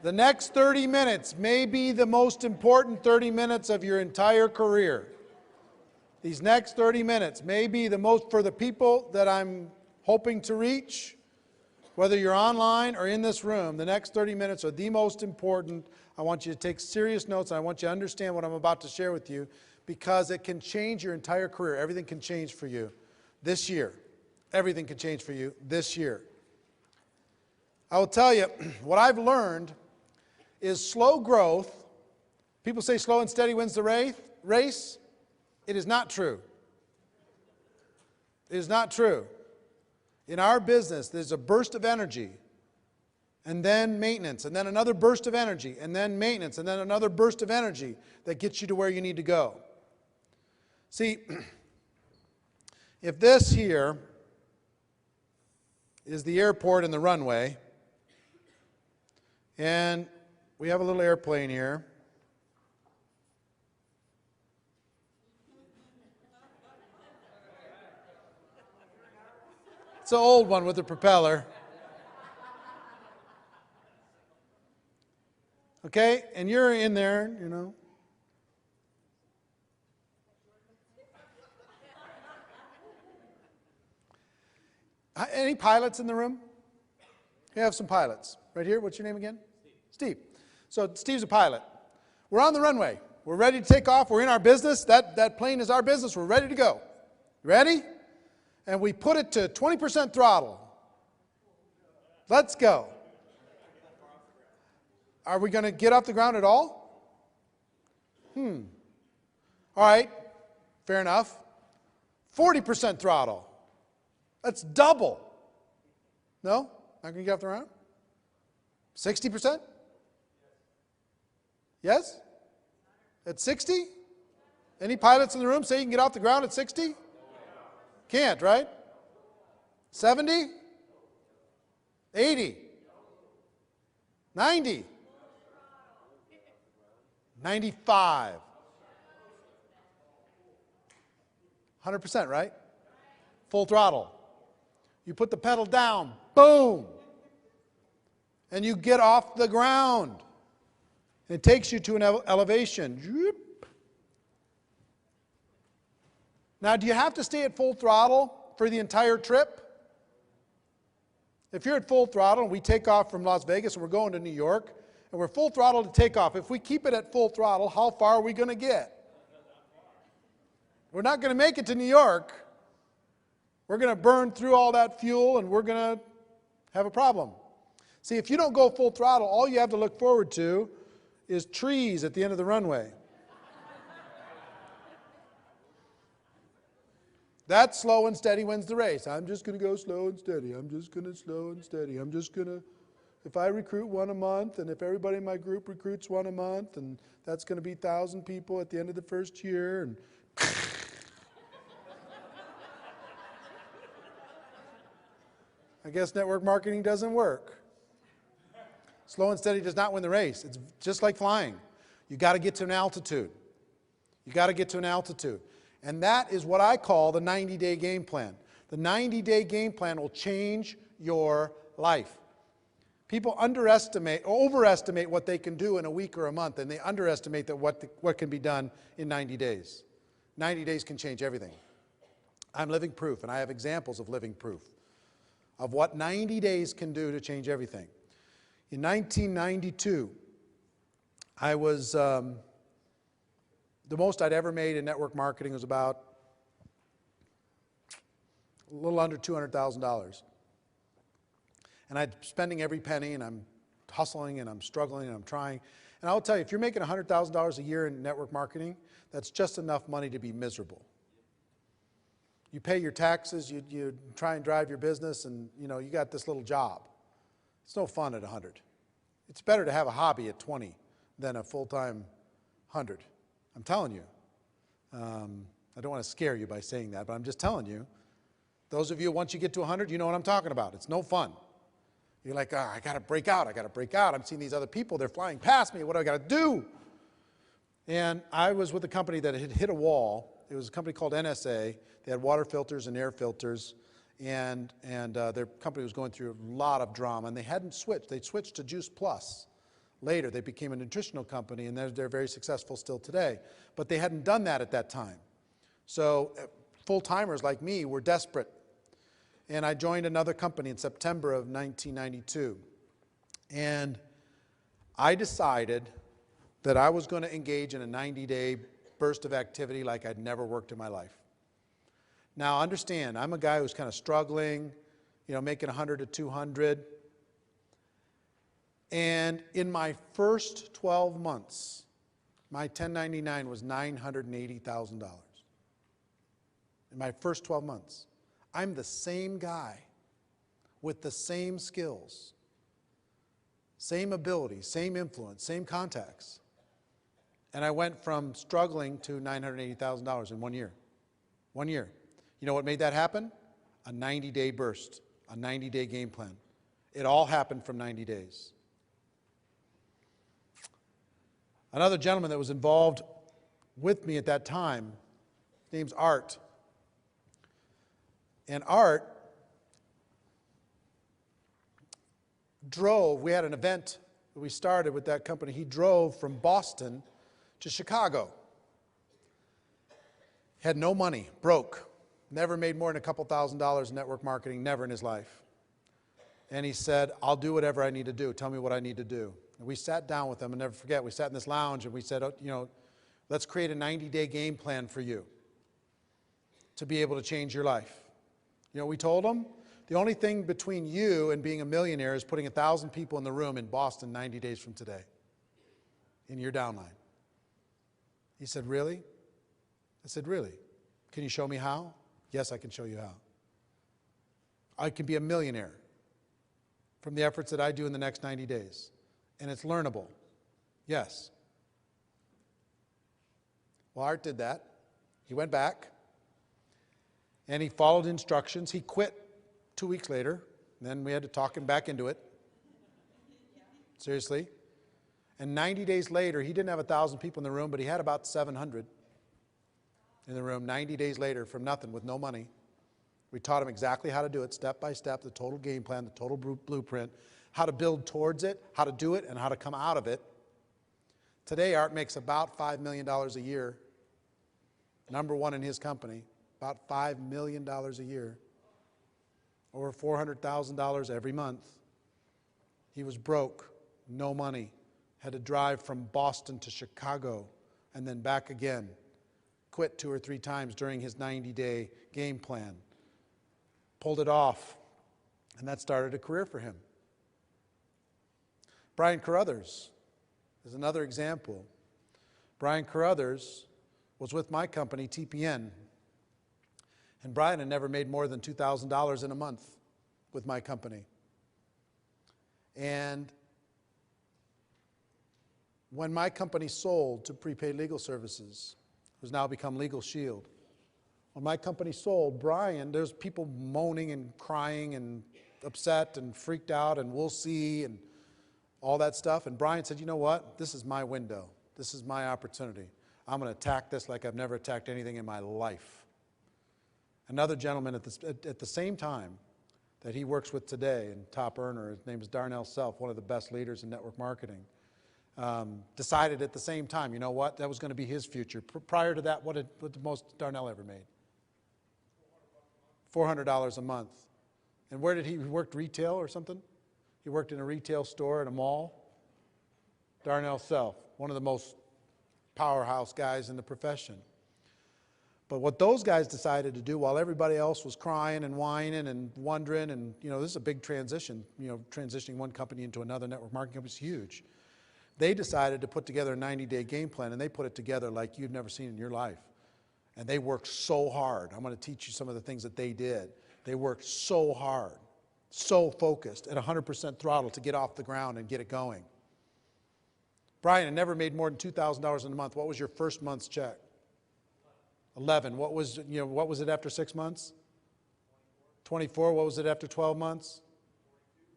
The next 30 minutes may be the most important 30 minutes of your entire career. These next 30 minutes may be the most, for the people that I'm hoping to reach, whether you're online or in this room, the next 30 minutes are the most important. I want you to take serious notes, and I want you to understand what I'm about to share with you, because it can change your entire career. Everything can change for you this year. Everything can change for you this year. I will tell you, what I've learned is slow growth. People say slow and steady wins the race. It is not true. It is not true. In our business, there's a burst of energy, and then maintenance, and then another burst of energy, and then maintenance, and then another burst of energy that gets you to where you need to go. See, if this here is the airport and the runway, and we have a little airplane here. It's an old one with a propeller. Okay, and you're in there, you know. Any pilots in the room? We have some pilots. Right here, what's your name again? Steve. So Steve's a pilot. We're on the runway. We're ready to take off. We're in our business. That plane is our business. We're ready to go. Ready? And we put it to 20% throttle. Let's go. Are we going to get off the ground at all? All right. Fair enough. 40% throttle. That's double. No? Not going to get off the ground? 60%? Yes? At 60? Any pilots in the room say you can get off the ground at 60? Can't, right? 70? 80? 90? 95? 100%, right? Full throttle. You put the pedal down, boom, and you get off the ground. And it takes you to an elevation. Now, do you have to stay at full throttle for the entire trip? If you're at full throttle and we take off from Las Vegas and we're going to New York, and we're full throttle to take off, if we keep it at full throttle, how far are we going to get? We're not going to make it to New York. We're going to burn through all that fuel and we're going to have a problem. See, if you don't go full throttle, all you have to look forward to is trees at the end of the runway. That slow and steady wins the race. I'm just going to go slow and steady. I'm just going to slow and steady. I'm just going to, if I recruit one a month, and if everybody in my group recruits one a month, and that's going to be 1,000 people at the end of the first year, and I guess network marketing doesn't work. Slow and steady does not win the race. It's just like flying. You got to get to an altitude. You got to get to an altitude. And that is what I call the 90-day game plan. The 90-day game plan will change your life. People underestimate or overestimate what they can do in a week or a month, and they underestimate that what can be done in 90 days. 90 days can change everything. I'm living proof, and I have examples of living proof of what 90 days can do to change everything. In 1992, I was, the most I'd ever made in network marketing was about a little under $200,000. And I'm spending every penny, and I'm hustling, and I'm struggling, and I'm trying. And I'll tell you, if you're making $100,000 a year in network marketing, that's just enough money to be miserable. You pay your taxes, you try and drive your business, and you got this little job. It's no fun at 100. It's better to have a hobby at 20 than a full-time 100. I'm telling you. I don't want to scare you by saying that, but I'm just telling you. Those of you, once you get to 100, you know what I'm talking about. It's no fun. You're like, I got to break out. I got to break out. I'm seeing these other people. They're flying past me. What do I got to do? And I was with a company that had hit a wall. It was a company called NSA. They had water filters and air filters. And their company was going through a lot of drama. And they hadn't switched. They'd switched to Juice Plus later. They became a nutritional company, and they're very successful still today. But they hadn't done that at that time. So full-timers like me were desperate. And I joined another company in September of 1992. And I decided that I was going to engage in a 90-day burst of activity like I'd never worked in my life. Now, understand, I'm a guy who's kind of struggling, making 100 to 200. And in my first 12 months, my 1099 was $980,000. In my first 12 months. I'm the same guy with the same skills, same abilities, same influence, same contacts. And I went from struggling to $980,000 in 1 year. 1 year. You know what made that happen? A 90-day burst, a 90-day game plan. It all happened from 90 days. Another gentleman that was involved with me at that time, his name's Art. And Art drove, we had an event that we started with that company. He drove from Boston to Chicago. Had no money, broke, never made more than a couple $1,000s in network marketing, never in his life. And he said, I'll do whatever I need to do. Tell me what I need to do. And we sat down with him, and never forget, we sat in this lounge and we said, let's create a 90-day game plan for you to be able to change your life. You know what we told him? The only thing between you and being a millionaire is putting 1,000 people in the room in Boston 90 days from today in your downline. He said, really? I said, really? Can you show me how? Yes, I can show you how. I can be a millionaire from the efforts that I do in the next 90 days. And it's learnable. Yes. Well, Art did that. He went back and he followed instructions. He quit 2 weeks later. Then we had to talk him back into it. Seriously. And 90 days later, he didn't have 1,000 people in the room, but he had about 700 in the room 90 days later from nothing, with no money. We taught him exactly how to do it, step by step, the total game plan, the total blueprint, how to build towards it, how to do it, and how to come out of it. Today, Art makes about $5 million a year. Number one in his company, about $5 million a year. Over $400,000 every month. He was broke, no money, had to drive from Boston to Chicago and then back again. Quit 2 or 3 times during his 90-day game plan. Pulled it off, and that started a career for him. Brian Carruthers is another example. Brian Carruthers was with my company, TPN, and Brian had never made more than $2,000 in a month with my company. And when my company sold to Prepaid Legal Services, who's now become Legal Shield, when my company sold, Brian, there's people moaning and crying and upset and freaked out and we'll see and all that stuff. And Brian said, you know what? This is my window. This is my opportunity. I'm going to attack this like I've never attacked anything in my life. Another gentleman at the same time that he works with today, and top earner, his name is Darnell Self, one of the best leaders in network marketing, decided at the same time, you know what? That was going to be his future. Prior to that, what the most Darnell ever made? $400 a month. And where did he work? Retail or something? He worked in a retail store in a mall. Darnell Self, one of the most powerhouse guys in the profession. But what those guys decided to do while everybody else was crying and whining and wondering, and this is a big transition, transitioning one company into another network marketing company is huge. They decided to put together a 90-day game plan, and they put it together like you've never seen in your life. And they worked so hard. I'm going to teach you some of the things that they did. They worked so hard, so focused, at 100% throttle to get off the ground and get it going. Brian had never made more than $2,000 in a month. What was your first month's check? 11. What was it after 6 months? 24. What was it after 12 months?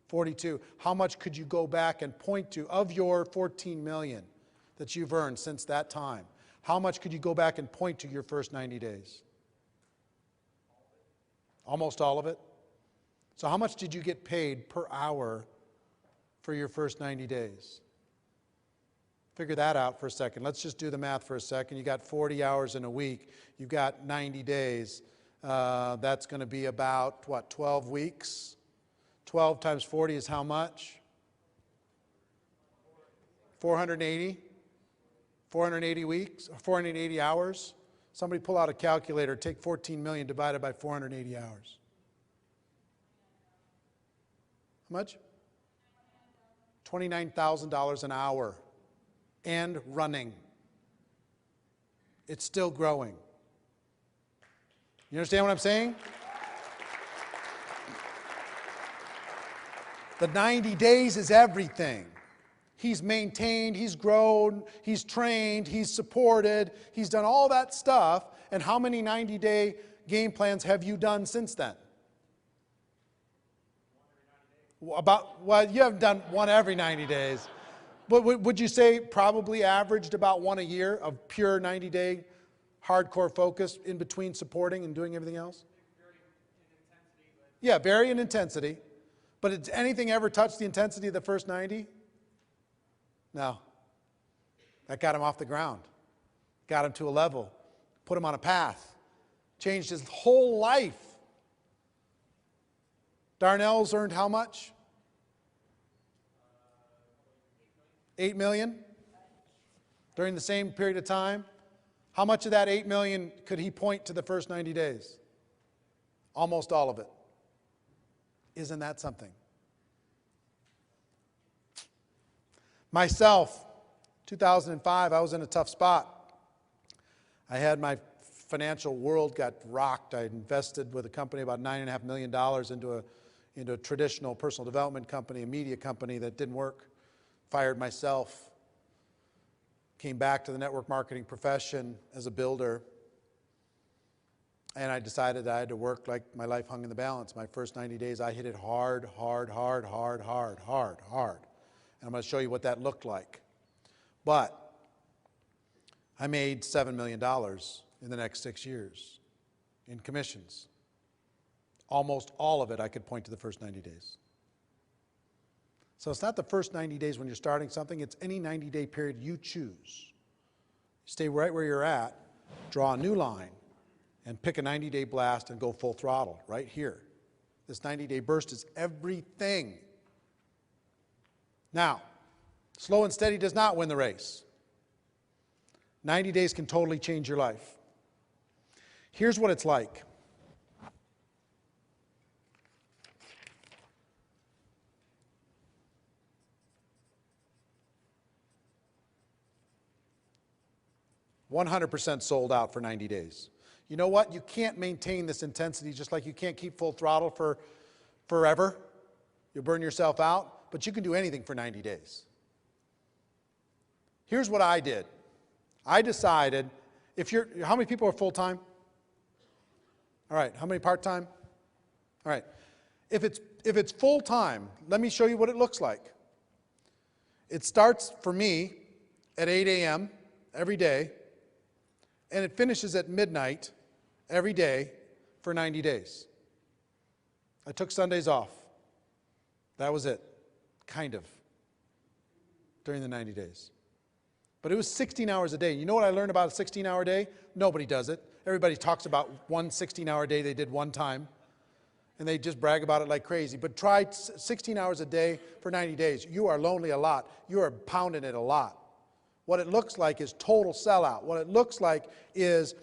42. How much could you go back and point to of your 14 million that you've earned since that time? How much could you go back and point to your first 90 days? Almost all of it. So how much did you get paid per hour for your first 90 days? Figure that out for a second. Let's just do the math for a second. You got 40 hours in a week. You've got 90 days. That's going to be about, what, 12 weeks? 12 times 40 is how much? 480? 480 weeks? 480 hours? Somebody pull out a calculator. Take 14 million divided by 480 hours. How much? $29,000 an hour. And running. It's still growing. You understand what I'm saying? The 90 days is everything. He's maintained, he's grown, he's trained, he's supported, he's done all that stuff. And how many 90-day game plans have you done since then? Well, you haven't done one every 90 days. But would you say probably averaged about one a year of pure 90-day hardcore focus in between supporting and doing everything else? Yeah, vary in intensity. But did anything ever touch the intensity of the first 90? No. That got him off the ground. Got him to a level. Put him on a path. Changed his whole life. Darnell's earned how much? 8 million during the same period of time. How much of that 8 million could he point to the first 90 days? Almost all of it. Isn't that something? Myself, 2005, I was in a tough spot. I had my financial world got rocked. I invested with a company about $9.5 million into a traditional personal development company, a media company that didn't work. Fired myself. Came back to the network marketing profession as a builder. And I decided that I had to work like my life hung in the balance. My first 90 days, I hit it hard. And I'm going to show you what that looked like. But I made $7 million in the next 6 years in commissions. Almost all of it I could point to the first 90 days. So it's not the first 90 days when you're starting something, it's any 90-day period you choose. Stay right where you're at, draw a new line, and pick a 90-day blast and go full throttle right here. This 90-day burst is everything. Now, slow and steady does not win the race. 90 days can totally change your life. Here's what it's like. $100% sold out for 90 days. You know what? You can't maintain this intensity just like you can't keep full throttle for forever. You'll burn yourself out, but you can do anything for 90 days. Here's what I did. I decided, how many people are full-time? All right, how many part-time? All right. If it's full-time, let me show you what it looks like. It starts for me at 8 a.m. every day, and it finishes at midnight every day for 90 days. I took Sundays off. That was it, kind of, during the 90 days. But it was 16 hours a day. You know what I learned about a 16-hour day? Nobody does it. Everybody talks about one 16-hour day they did one time, and they just brag about it like crazy. But try 16 hours a day for 90 days. You are lonely a lot. You are pounding it a lot. What it looks like is total sellout. What it looks like is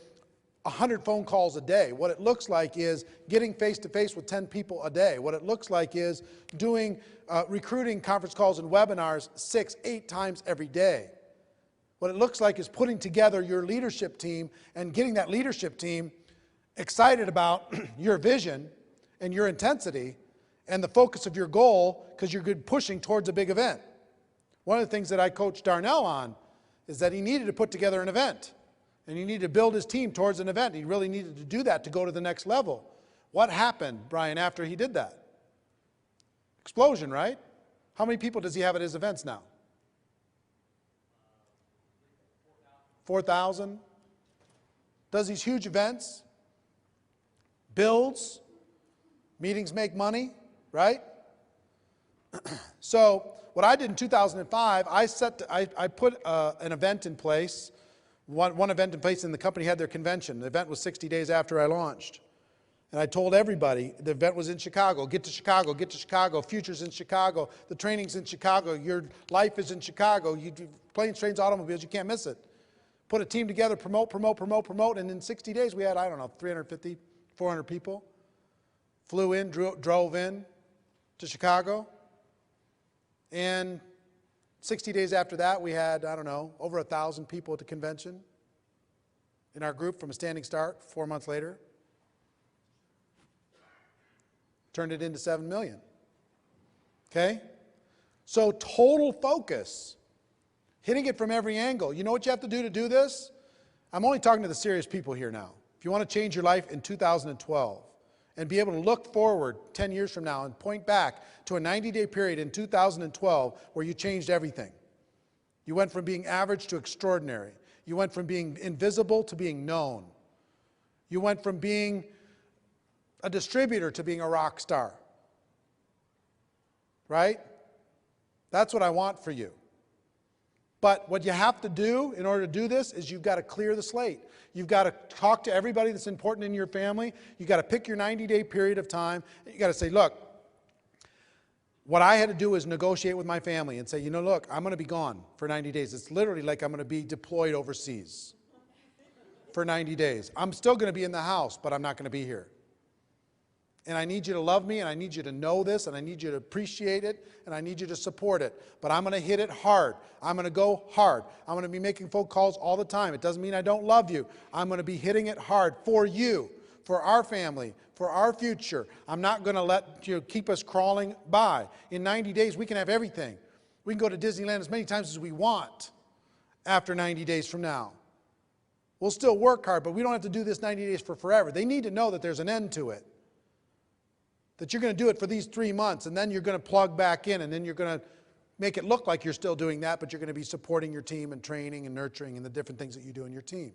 100 phone calls a day. What it looks like is getting face-to-face with 10 people a day. What it looks like is doing recruiting conference calls and webinars 6-8 times every day. What it looks like is putting together your leadership team and getting that leadership team excited about your vision and your intensity and the focus of your goal because you're good pushing towards a big event. One of the things that I coached Darnell on is that he needed to put together an event. And he needed to build his team towards an event. He really needed to do that to go to the next level. What happened, Brian, after he did that? Explosion, right? How many people does he have at his events now? 4,000. Does these huge events. Builds. Meetings make money, right? So what I did in 2005, I put an event in place, one event in place, and the company had their convention. The event was 60 days after I launched. And I told everybody, the event was in Chicago. Get to Chicago, get to Chicago. Future's in Chicago. The training's in Chicago. Your life is in Chicago. You do planes, trains, automobiles. You can't miss it. Put a team together, promote. And in 60 days, we had, I don't know, 350, 400 people. Flew in, drove in to Chicago. And 60 days after that, we had, I don't know, over 1,000 people at the convention in our group from a standing start 4 months later. Turned it into 7 million. Okay? So total focus. Hitting it from every angle. You know what you have to do this? I'm only talking to the serious people here now. If you want to change your life in 2012 and be able to look forward 10 years from now and point back to a 90-day period in 2012 where you changed everything. You went from being average to extraordinary. You went from being invisible to being known. You went from being a distributor to being a rock star. Right? That's what I want for you. But what you have to do in order to do this is you've got to clear the slate. You've got to talk to everybody that's important in your family. You've got to pick your 90-day period of time. You've got to say, look, what I had to do is negotiate with my family and say, you know, look, I'm going to be gone for 90 days. It's literally like I'm going to be deployed overseas for 90 days. I'm still going to be in the house, but I'm not going to be here. And I need you to love me, and I need you to know this, and I need you to appreciate it, and I need you to support it. But I'm going to hit it hard. I'm going to go hard. I'm going to be making phone calls all the time. It doesn't mean I don't love you. I'm going to be hitting it hard for you, for our family, for our future. I'm not going to let you keep us crawling by. In 90 days, we can have everything. We can go to Disneyland as many times as we want after 90 days from now. We'll still work hard, but we don't have to do this 90 days for forever. They need to know that there's an end to it. That you're going to do it for these 3 months, and then you're going to plug back in, and then you're going to make it look like you're still doing that, but you're going to be supporting your team and training and nurturing and the different things that you do in your team.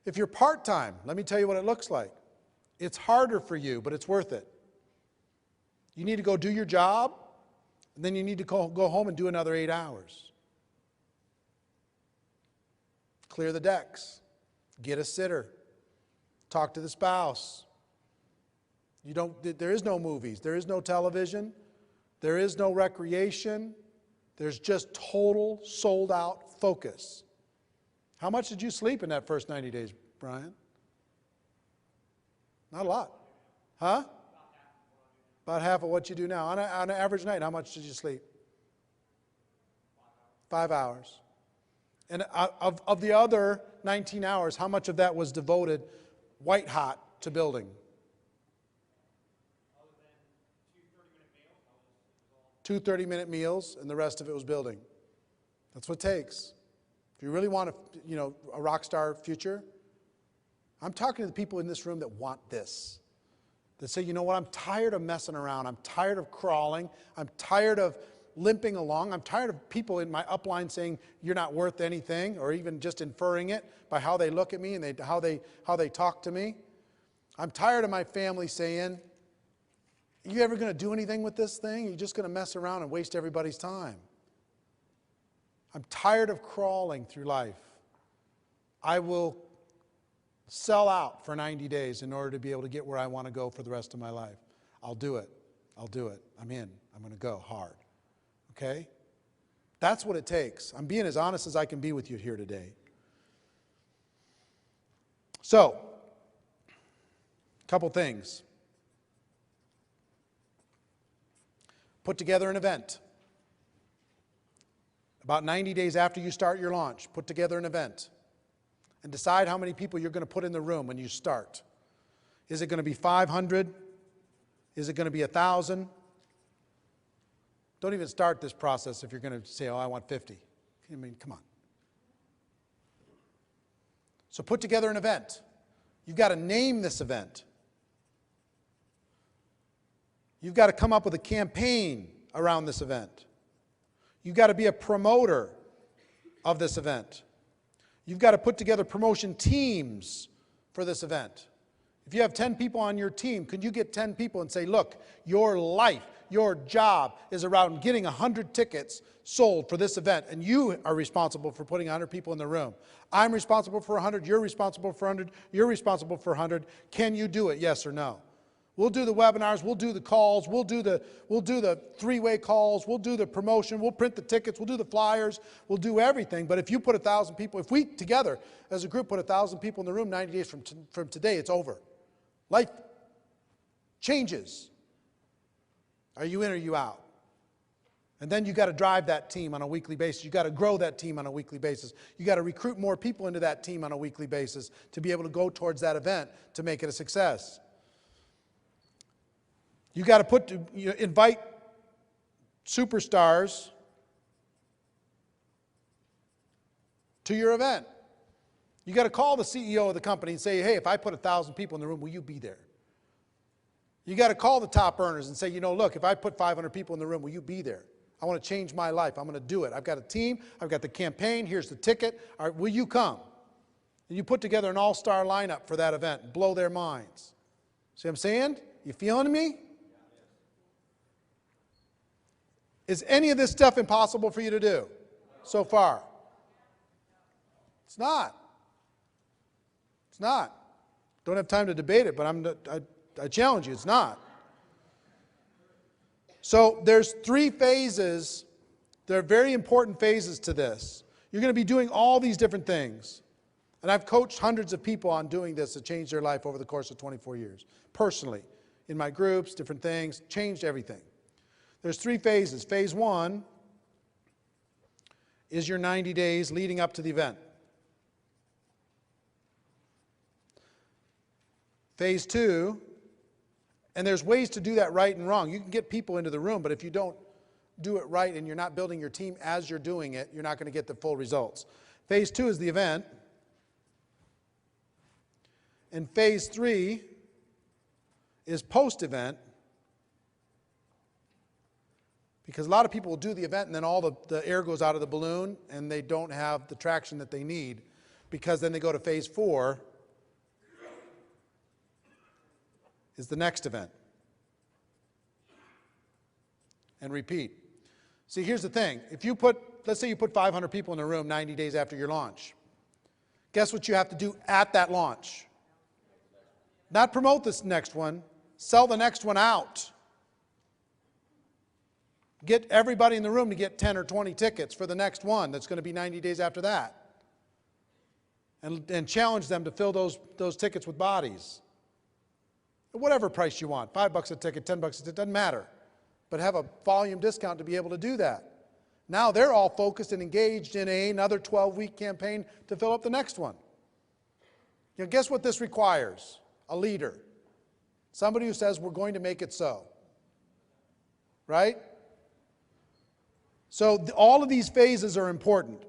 If you're part-time, let me tell you what it looks like. It's harder for you, but it's worth it. You need to go do your job, and then you need to go home and do another 8 hours. Clear the decks. Get a sitter. Talk to the spouse. There is no movies. There is no television. There is no recreation. There's just total sold-out focus. How much did you sleep in that first 90 days, Brian? Not a lot. Huh? About half of what you do now. On an average night, how much did you sleep? 5 hours. And of the other 19 hours, how much of that was devoted white hot to building? 2 30-minute meals, and the rest of it was building. That's what it takes. If you really want a rock star future, I'm talking to the people in this room that want this. That say, you know what, I'm tired of messing around. I'm tired of crawling. I'm tired of limping along. I'm tired of people in my upline saying you're not worth anything, or even just inferring it by how they look at me and how they talk to me. I'm tired of my family saying, are you ever going to do anything with this thing? You're just going to mess around and waste everybody's time. I'm tired of crawling through life. I will sell out for 90 days in order to be able to get where I want to go for the rest of my life. I'll do it. I'll do it. I'm in. I'm going to go hard. Okay? That's what it takes. I'm being as honest as I can be with you here today. So, a couple things. Put together an event. About 90 days after you start your launch, put together an event. And decide how many people you're going to put in the room when you start. Is it going to be 500? Is it going to be 1,000? Don't even start this process if you're going to say, oh, I want 50. I mean, come on. So put together an event. You've got to name this event. You've got to come up with a campaign around this event. You've got to be a promoter of this event. You've got to put together promotion teams for this event. If you have 10 people on your team, could you get 10 people and say, look, your life, your job is around getting 100 tickets sold for this event, and you are responsible for putting 100 people in the room. I'm responsible for 100, you're responsible for 100, you're responsible for 100. Can you do it, yes or no? We'll do the webinars, we'll do the calls, we'll do the three-way calls, we'll do the promotion, we'll print the tickets, we'll do the flyers, we'll do everything. But if you put 1,000 people, if we together as a group put 1,000 people in the room 90 days from today, it's over. Life changes. Are you in or are you out? And then you got to drive that team on a weekly basis. You got to grow that team on a weekly basis. You got to recruit more people into that team on a weekly basis to be able to go towards that event to make it a success. You got to invite superstars to your event. You got to call the CEO of the company and say, hey, if I put 1,000 people in the room, will you be there? You got to call the top earners and say, you know, look, if I put 500 people in the room, will you be there? I want to change my life. I'm going to do it. I've got a team. I've got the campaign. Here's the ticket. All right, will you come? And you put together an all-star lineup for that event and blow their minds. See what I'm saying? You feeling me? Is any of this stuff impossible for you to do so far? It's not. It's not. Don't have time to debate it, but I challenge you, it's not. So there's 3 phases. There are very important phases to this. You're going to be doing all these different things. And I've coached hundreds of people on doing this to change their life over the course of 24 years. Personally, in my groups, different things, changed everything. There's 3 phases. Phase 1 is your 90 days leading up to the event. Phase 2, and there's ways to do that right and wrong. You can get people into the room, but if you don't do it right and you're not building your team as you're doing it, you're not going to get the full results. Phase 2 is the event. And phase 3 is post-event. Because a lot of people will do the event and then all the air goes out of the balloon and they don't have the traction that they need, because then they go to phase 4 is the next event. And repeat. See, here's the thing. If you let's say you put 500 people in a room 90 days after your launch. Guess what you have to do at that launch? Not promote this next one, sell the next one out. Get everybody in the room to get 10 or 20 tickets for the next one that's going to be 90 days after that. And challenge them to fill those tickets with bodies. Whatever price you want, $5 a ticket, $10 a ticket, doesn't matter. But have a volume discount to be able to do that. Now they're all focused and engaged in another 12-week campaign to fill up the next one. You know, guess what this requires? A leader. Somebody who says, we're going to make it so. Right? So all of these phases are important.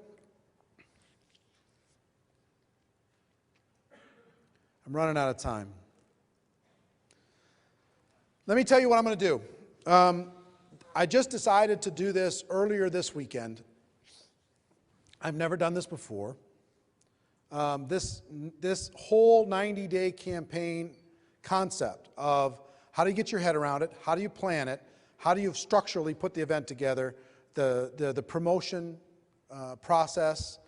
I'm running out of time. Let me tell you what I'm going to do. I just decided to do this earlier this weekend. I've never done this before. This whole 90-day campaign concept of how do you get your head around it, how do you plan it, how do you structurally put the event together, the promotion process,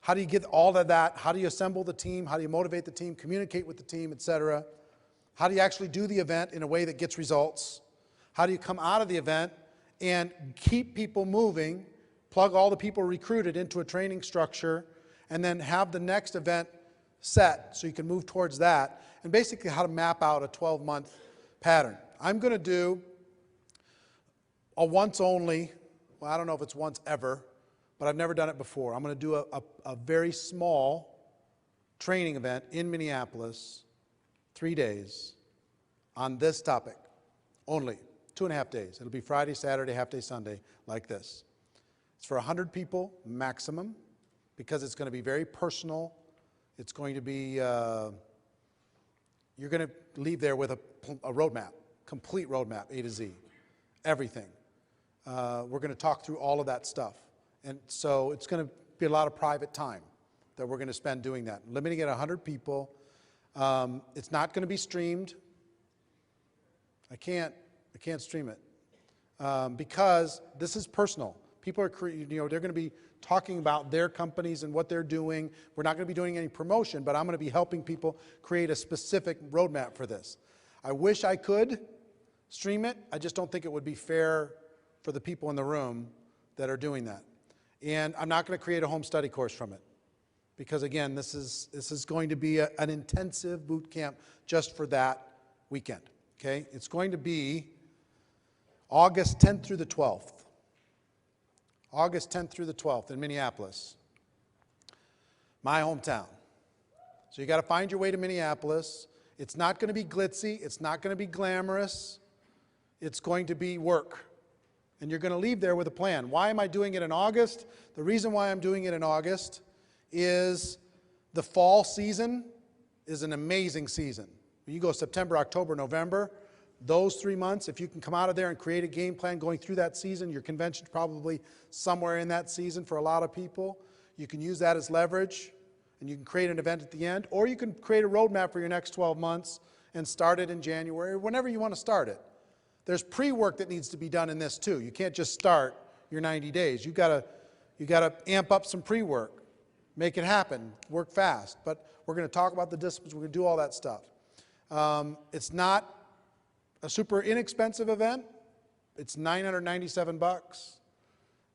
how do you get all of that, how do you assemble the team, how do you motivate the team, communicate with the team, etc. How do you actually do the event in a way that gets results? How do you come out of the event and keep people moving, plug all the people recruited into a training structure, and then have the next event set so you can move towards that, and basically how to map out a 12-month pattern. I'm going to do a once only, well, I don't know if it's once ever, but I've never done it before. I'm going to do a very small training event in Minneapolis, 3 days, on this topic only, 2.5 days. It'll be Friday, Saturday, half day, Sunday, like this. It's for 100 people maximum, because it's going to be very personal. It's going to be, you're going to leave there with a roadmap, complete roadmap, A to Z, everything. We're going to talk through all of that stuff. And so it's going to be a lot of private time that we're going to spend doing that. Limiting it to 100 people. It's not going to be streamed. I can't stream it. because this is personal. People are, they're going to be talking about their companies and what they're doing. We're not going to be doing any promotion, but I'm going to be helping people create a specific roadmap for this. I wish I could stream it. I just don't think it would be fair for the people in the room that are doing that. And I'm not going to create a home study course from it, because again, this is going to be an intensive boot camp just for that weekend. Okay? It's going to be August 10th through the 12th. August 10th through the 12th in Minneapolis, my hometown. So you got to find your way to Minneapolis. It's not going to be glitzy. It's not going to be glamorous. It's going to be work. And you're going to leave there with a plan. Why am I doing it in August? The reason why I'm doing it in August is the fall season is an amazing season. When you go September, October, November, those 3 months, if you can come out of there and create a game plan going through that season, your convention's probably somewhere in that season for a lot of people. You can use that as leverage, and you can create an event at the end, or you can create a roadmap for your next 12 months and start it in January, or whenever you want to start it. There's pre-work that needs to be done in this too. You can't just start your 90 days. You got to amp up some pre-work, make it happen, work fast. But we're going to talk about the disciplines. We're going to do all that stuff. It's not a super inexpensive event. It's $997. I'm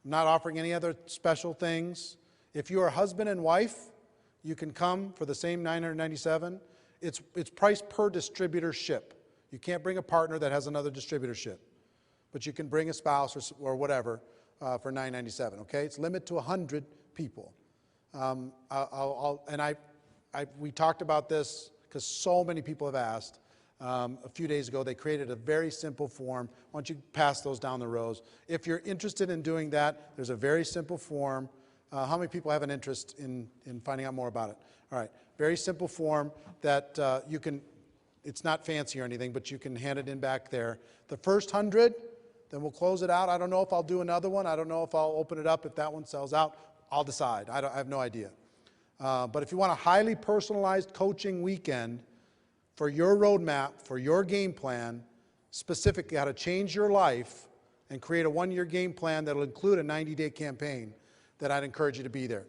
not offering any other special things. If you're a husband and wife, you can come for the same $997. It's priced per distributorship. You can't bring a partner that has another distributorship, but you can bring a spouse or whatever for $997. Okay, it's limited to 100 people. We talked about this because so many people have asked. A few days ago, they created a very simple form. Why don't you pass those down the rows? If you're interested in doing that, there's a very simple form. How many people have an interest in finding out more about it? All right, very simple form that you can, it's not fancy or anything, but you can hand it in back there. The first 100, then we'll close it out. I don't know if I'll do another one. I don't know if I'll open it up. If that one sells out, I'll decide. I have no idea. But if you want a highly personalized coaching weekend for your roadmap, for your game plan, specifically how to change your life and create a one-year game plan that will include a 90-day campaign, then I'd encourage you to be there.